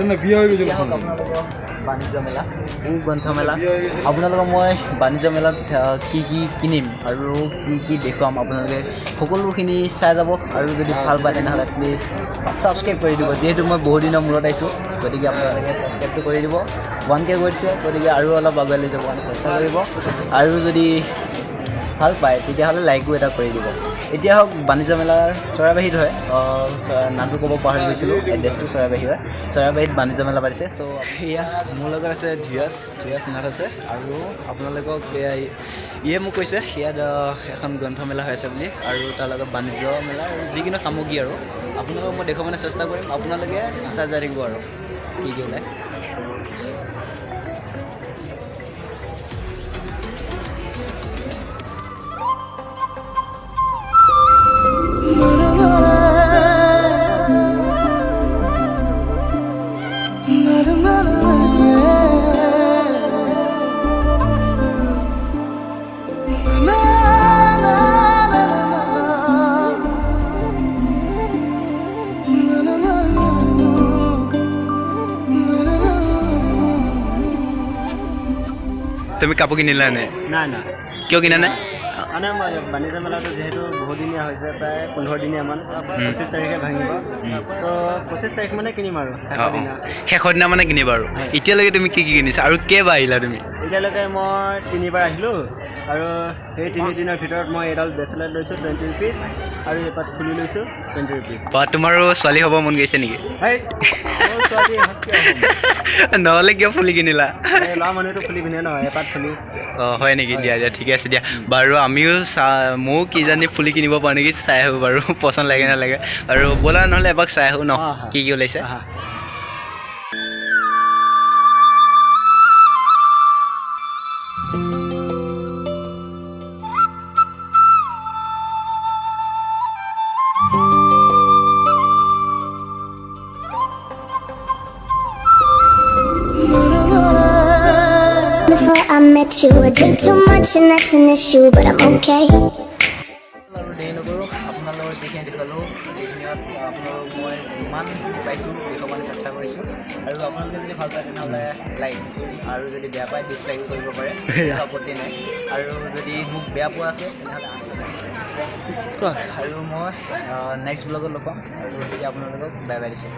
আপোনালোকৰ বাণিজ্য মেলা গ্ৰন্থ মেলা আপোনালোকক মই বাণিজ্য মেলাত কি কি কিনিম আৰু কি দেখুৱাম আপোনালোকে সকলোখিনি চাই যাব আৰু যদি ভাল পায় তেনেহ'লে প্লিজ ছাবস্ক্ৰাইব কৰি দিব যিহেতু মই বহুত দিনৰ মূৰত আহিছোঁ গতিকে আপোনালোকে ছাবস্ক্ৰাইবটো কৰি দিব 1K কৰিছে গতিকে আৰু অলপ আগুৱাই লৈ যাব কাৰণে চেষ্টা কৰিব আৰু যদি ভাল পায় তেতিয়াহ'লে লাইকো এটা কৰি দিব এতিয়া হওক বাণিজ্য মেলাৰ চৰাইবাহীত হয় নামটো ক'ব পাহৰি গৈছিলোঁ এড্ৰেছটো চৰাইবাহী হয় চৰাইবাহীত বাণিজ্য মেলা পাতিছে চ' সেয়া মোৰ লগত আছে ধীৰাজ নাথ আছে আৰু আপোনালোকক ইয়ে মোক কৈছে ইয়াত এখন গ্ৰন্থমেলা হৈ আছে বুলি আৰু তাৰ লগত বাণিজ্য মেলা আৰু যিকোনো সামগ্ৰী আৰু আপোনালোকক মই দেখুৱাবলৈ চেষ্টা কৰিম আপোনালোকে চাই যাই থাকিব আৰু কি ওলায় তুমি কাপোৰ কিনিলা নে নাই কিয় কিনা নাই মানে বাণিজ্য মেলাটো যিহেতু বহুদিনীয়া হৈছে প্ৰায় 15 দিনীয়ামান 25 তাৰিখে ভাঙিব চ' 25 তাৰিখ মানে কিনিম আৰু শেষৰ দিনা মানে কিনিবা আৰু এতিয়ালৈকে তুমি কি কিনিছা আৰু কেইবাৰ আহিলা তুমি এতিয়ালৈকে মই 3বাৰ আহিলোঁ আৰু সেই 3 দিনৰ ভিতৰত মই এডাল ব্ৰেচলেট লৈছোঁ 20 rupees আৰু এপাত ফুলি লৈছোঁ 20 rupees বা তোমাৰো ছোৱালী হ'ব মন গৈছে নেকি নহ'লে কিয় ফুলি কিনিলা ল'ৰা মানুহটো ফুলি পিন্ধে ন এপাত ফুলি হয় নেকি দিয়া ঠিকে আছে দিয়া বাৰু আমিও ময়ো কিজানি ফুলি কিনিব পাৰোঁ নেকি চাই আহোঁ বাৰু পচন্দ লাগে নালাগে আৰু ব'লা নহ'লে এপাক চাই আহোঁ ন কি ওলাইছে Before I met you, I drink too much and that's an issue, but I'm okay. আৰু দেৰি নকৰোঁ আপোনালোকৰ যিখিনি দেখালোঁ সেইখিনিত আপোনালোকক মই যিমান পাইছোঁ দেখুৱাবলৈ চেষ্টা কৰিছোঁ আৰু আপোনালোকে যদি ভাল পায় তেনেহ'লে লাইক আৰু যদি বেয়া পায় ডিছলাইকো কৰিব পাৰে আপত্তি নাই আৰু যদি মোক বেয়া পোৱা আছে তেনেহ'লে আৰু মই নেক্সট ব্লগত লগ পাম আৰু গতিকে আপোনালোকক বাই বাই দিছোঁ